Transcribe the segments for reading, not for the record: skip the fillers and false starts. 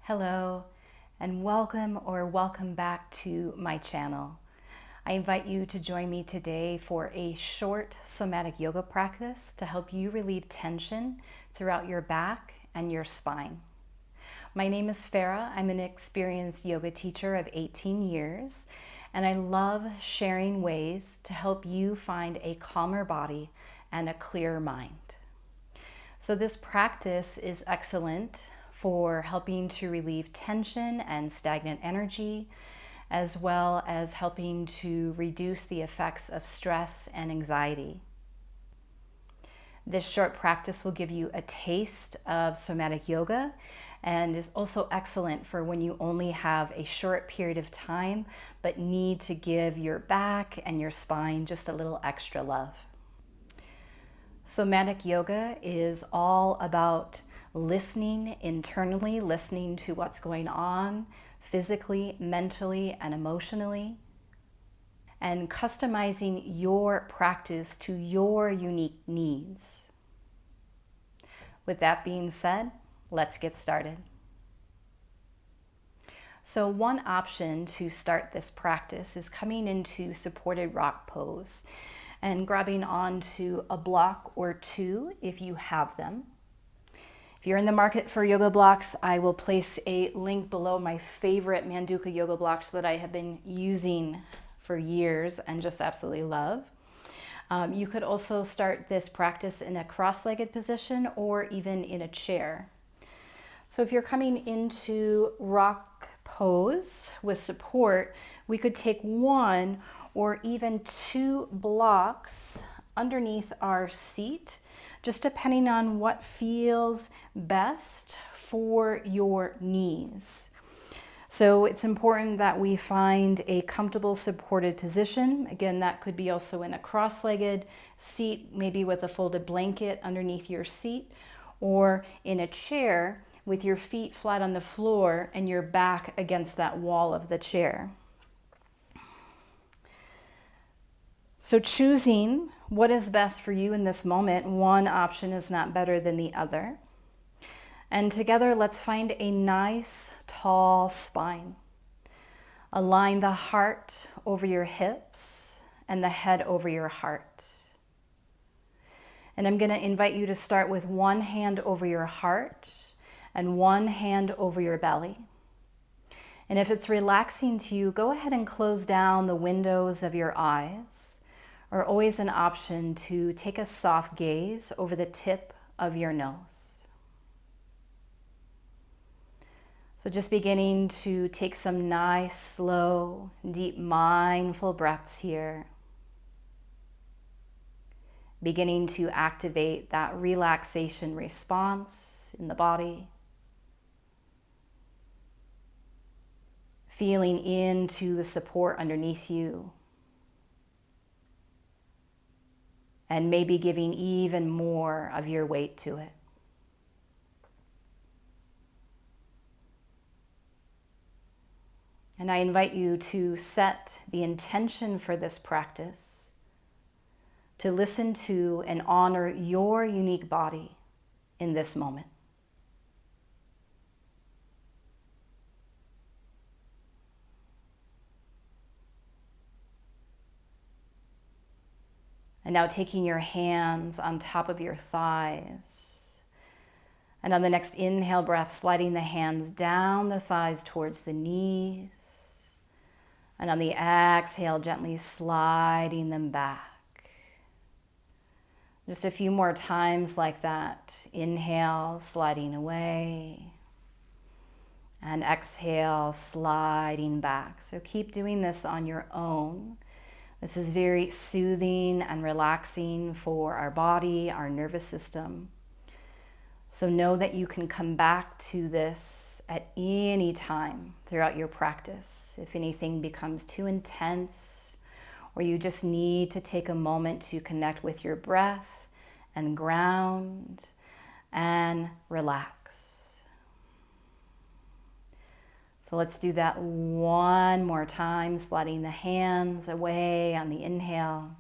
Hello, and welcome back to my channel. I invite you to join me today for a short somatic yoga practice to help you relieve tension throughout your back and your spine. My name is Farah. I'm an experienced yoga teacher of 18 years, and I love sharing ways to help you find a calmer body and a clearer mind. So this practice is excellent for helping to relieve tension and stagnant energy, as well as helping to reduce the effects of stress and anxiety. This short practice will give you a taste of somatic yoga and is also excellent for when you only have a short period of time but need to give your back and your spine just a little extra love. Somatic yoga is all about listening internally, listening to what's going on physically, mentally, and emotionally, and customizing your practice to your unique needs. With that being said, let's get started. So one option to start this practice is coming into supported rock pose and grabbing onto a block or two if you have them. If you're in the market for yoga blocks, I will place a link below my favorite Manduka yoga blocks that I have been using for years and just absolutely love. You could also start this practice in a cross-legged position or even in a chair. So if you're coming into rock pose with support, we could take one or even two blocks underneath our seat, just depending on what feels best for your knees. So it's important that we find a comfortable supported position. Again, that could be also in a cross-legged seat, maybe with a folded blanket underneath your seat, or in a chair with your feet flat on the floor and your back against that wall of the chair. So choosing what is best for you in this moment, one option is not better than the other. And together, let's find a nice, tall spine. Align the heart over your hips and the head over your heart. And I'm going to invite you to start with one hand over your heart and one hand over your belly. And if it's relaxing to you, go ahead and close down the windows of your eyes, or always an option to take a soft gaze over the tip of your nose. So just beginning to take some nice, slow, deep, mindful breaths here. Beginning to activate that relaxation response in the body. Feeling into the support underneath you. And maybe giving even more of your weight to it. And I invite you to set the intention for this practice, to listen to and honor your unique body in this moment. And now taking your hands on top of your thighs. And on the next inhale breath, sliding the hands down the thighs towards the knees. And on the exhale, gently sliding them back. Just a few more times like that. Inhale, sliding away. And exhale, sliding back. So keep doing this on your own. This is very soothing and relaxing for our body, our nervous system. So know that you can come back to this at any time throughout your practice. If anything becomes too intense, or you just need to take a moment to connect with your breath and ground and relax. So let's do that one more time, sliding the hands away on the inhale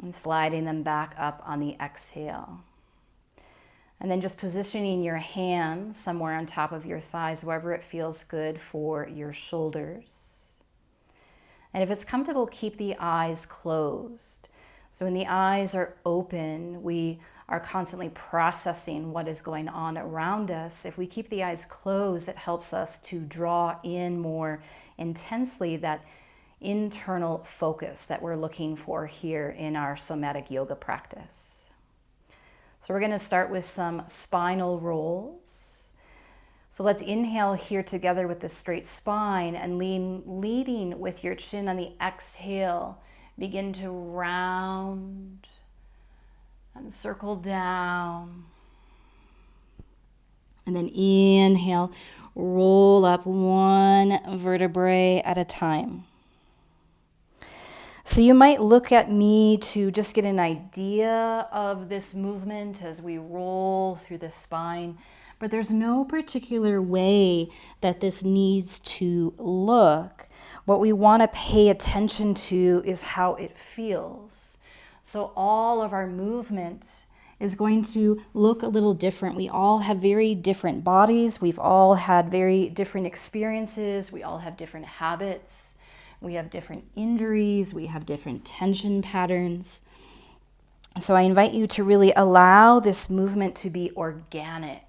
and sliding them back up on the exhale. And then just positioning your hands somewhere on top of your thighs, wherever it feels good for your shoulders. And if it's comfortable, keep the eyes closed. So when the eyes are open, we are constantly processing what is going on around us. If we keep the eyes closed, it helps us to draw in more intensely that internal focus that we're looking for here in our somatic yoga practice. So we're going to start with some spinal rolls. So let's inhale here together with the straight spine and leading with your chin on the exhale. Begin to round and circle down. And then inhale, roll up one vertebrae at a time. So you might look at me to just get an idea of this movement as we roll through the spine, but there's no particular way that this needs to look. What we want to pay attention to is how it feels. So all of our movement is going to look a little different. We all have very different bodies. We've all had very different experiences. We all have different habits. We have different injuries. We have different tension patterns. So I invite you to really allow this movement to be organic,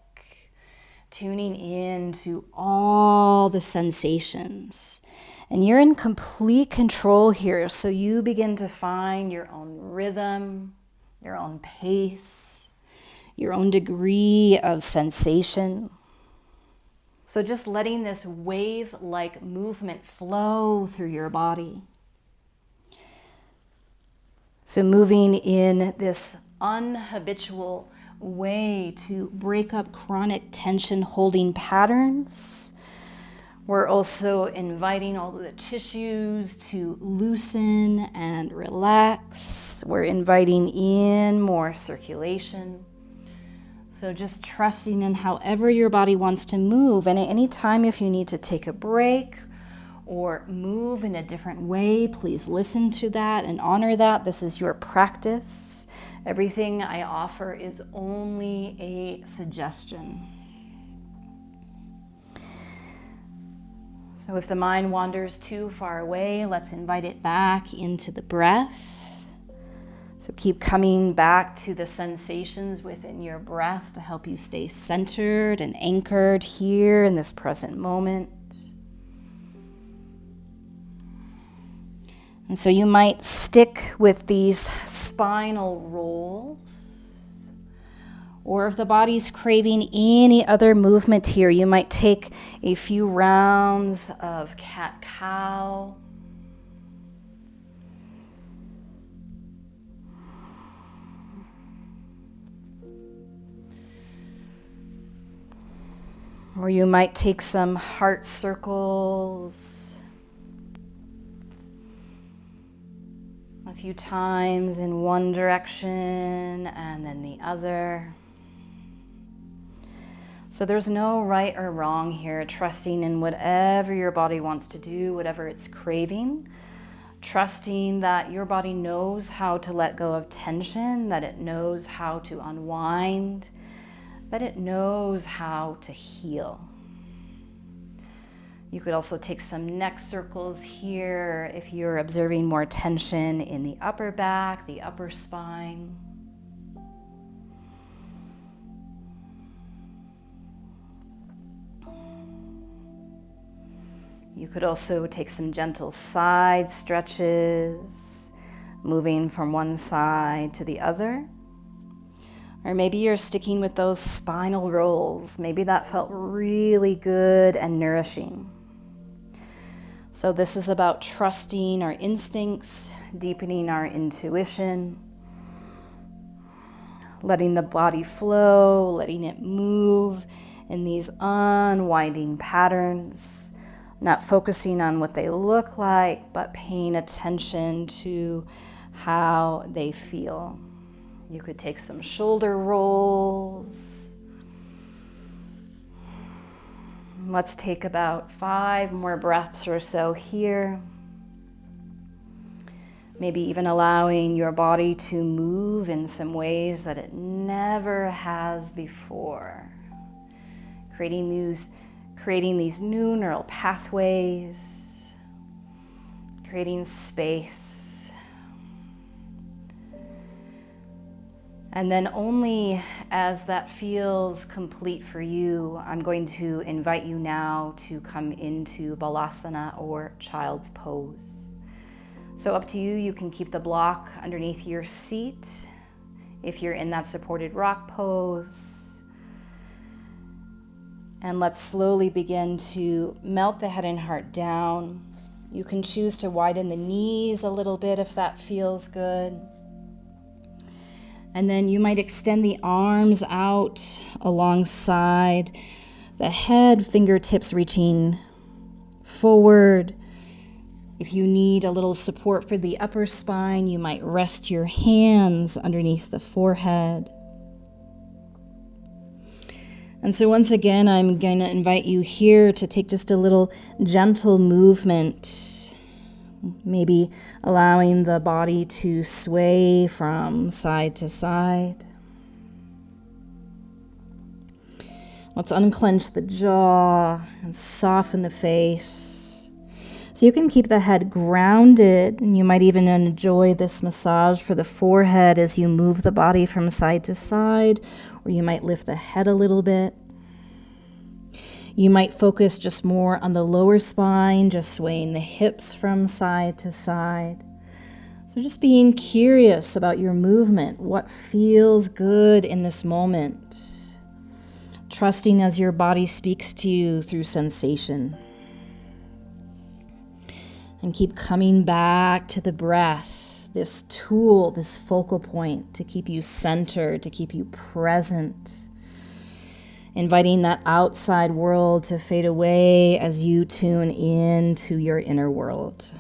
tuning in to all the sensations. And you're in complete control here. So you begin to find your own rhythm, your own pace, your own degree of sensation. So just letting this wave-like movement flow through your body. So moving in this unhabitual way to break up chronic tension holding patterns. We're also inviting all of the tissues to loosen and relax. We're inviting in more circulation. So just trusting in however your body wants to move. And at any time, if you need to take a break or move in a different way, please listen to that and honor that. This is your practice. Everything I offer is only a suggestion. So if the mind wanders too far away, let's invite it back into the breath. So keep coming back to the sensations within your breath to help you stay centered and anchored here in this present moment. And so you might stick with these spinal rolls, or if the body's craving any other movement here, you might take a few rounds of cat-cow. Or you might take some heart circles a few times in one direction and then the other. So there's no right or wrong here, trusting in whatever your body wants to do, whatever it's craving, trusting that your body knows how to let go of tension, that it knows how to unwind, that it knows how to heal. You could also take some neck circles here if you're observing more tension in the upper back, the upper spine. You could also take some gentle side stretches, moving from one side to the other. Or maybe you're sticking with those spinal rolls. Maybe that felt really good and nourishing. So this is about trusting our instincts, deepening our intuition, letting the body flow, letting it move in these unwinding patterns, not focusing on what they look like, but paying attention to how they feel. You could take some shoulder rolls. Let's take about 5 more breaths or so here. Maybe even allowing your body to move in some ways that it never has before. Creating these new neural pathways, creating space. And then only as that feels complete for you, I'm going to invite you now to come into Balasana or Child's Pose. So up to you, you can keep the block underneath your seat if you're in that supported rock pose. And let's slowly begin to melt the head and heart down. You can choose to widen the knees a little bit if that feels good. And then you might extend the arms out alongside the head, fingertips reaching forward. If you need a little support for the upper spine, you might rest your hands underneath the forehead. And so once again, I'm going to invite you here to take just a little gentle movement. Maybe allowing the body to sway from side to side. Let's unclench the jaw and soften the face. So you can keep the head grounded, and you might even enjoy this massage for the forehead as you move the body from side to side, or you might lift the head a little bit. You might focus just more on the lower spine, just swaying the hips from side to side. So just being curious about your movement, what feels good in this moment. Trusting as your body speaks to you through sensation. And keep coming back to the breath, this tool, this focal point to keep you centered, to keep you present. Inviting that outside world to fade away as you tune into your inner world.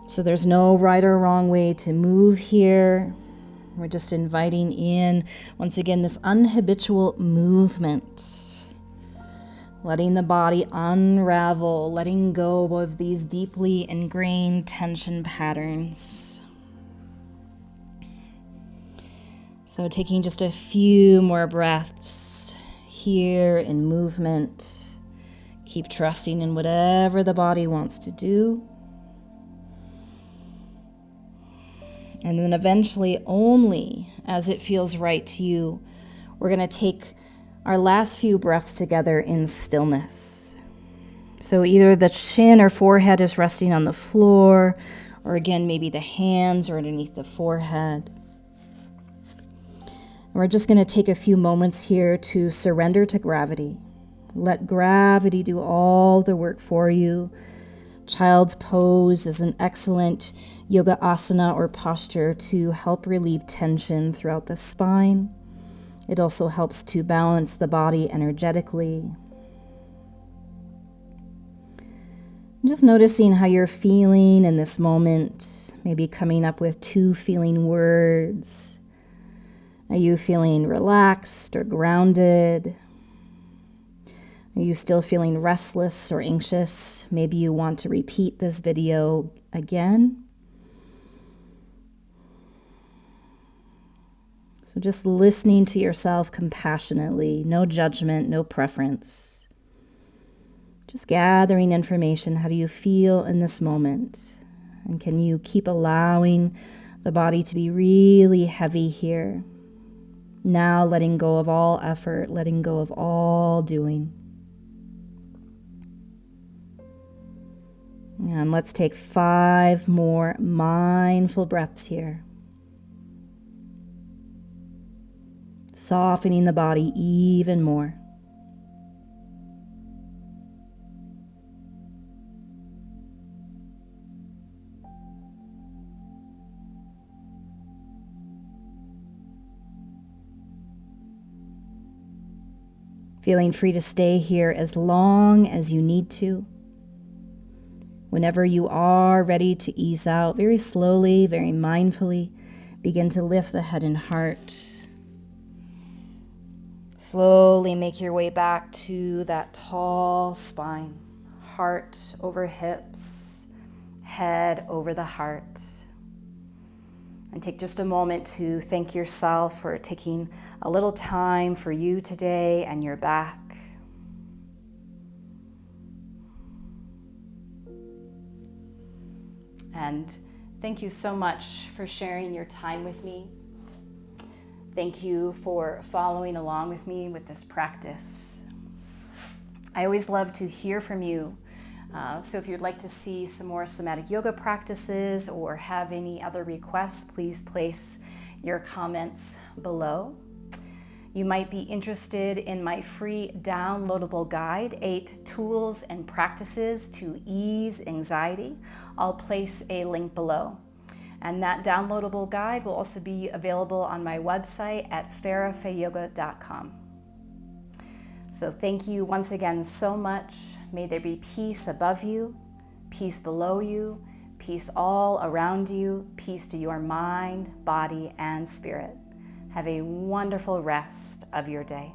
So there's no right or wrong way to move here. We're just inviting in, once again, this unhabitual movement. Letting the body unravel, letting go of these deeply ingrained tension patterns. So taking just a few more breaths here in movement. Keep trusting in whatever the body wants to do. And then eventually, only as it feels right to you, we're going to take our last few breaths together in stillness. So either the chin or forehead is resting on the floor, or again, maybe the hands are underneath the forehead. We're just going to take a few moments here to surrender to gravity. Let gravity do all the work for you. Child's pose is an excellent yoga asana or posture to help relieve tension throughout the spine. It also helps to balance the body energetically. Just noticing how you're feeling in this moment, maybe coming up with 2 feeling words. Are you feeling relaxed or grounded? Are you still feeling restless or anxious? Maybe you want to repeat this video again. So just listening to yourself compassionately, no judgment, no preference. Just gathering information. How do you feel in this moment? And can you keep allowing the body to be really heavy here? Now letting go of all effort, letting go of all doing. And let's take 5 more mindful breaths here. Softening the body even more. Feeling free to stay here as long as you need to. Whenever you are ready to ease out, very slowly, very mindfully, begin to lift the head and heart. Slowly make your way back to that tall spine, heart over hips, head over the heart. And take just a moment to thank yourself for taking a little time for you today and your back. And thank you so much for sharing your time with me. Thank you for following along with me with this practice. I always love to hear from you. So if you'd like to see some more somatic yoga practices or have any other requests, please place your comments below. You might be interested in my free downloadable guide, 8 Tools and Practices to Ease Anxiety. I'll place a link below. And that downloadable guide will also be available on my website at farahfeyoga.com. So thank you once again so much. May there be peace above you, peace below you, peace all around you, peace to your mind, body, and spirit. Have a wonderful rest of your day.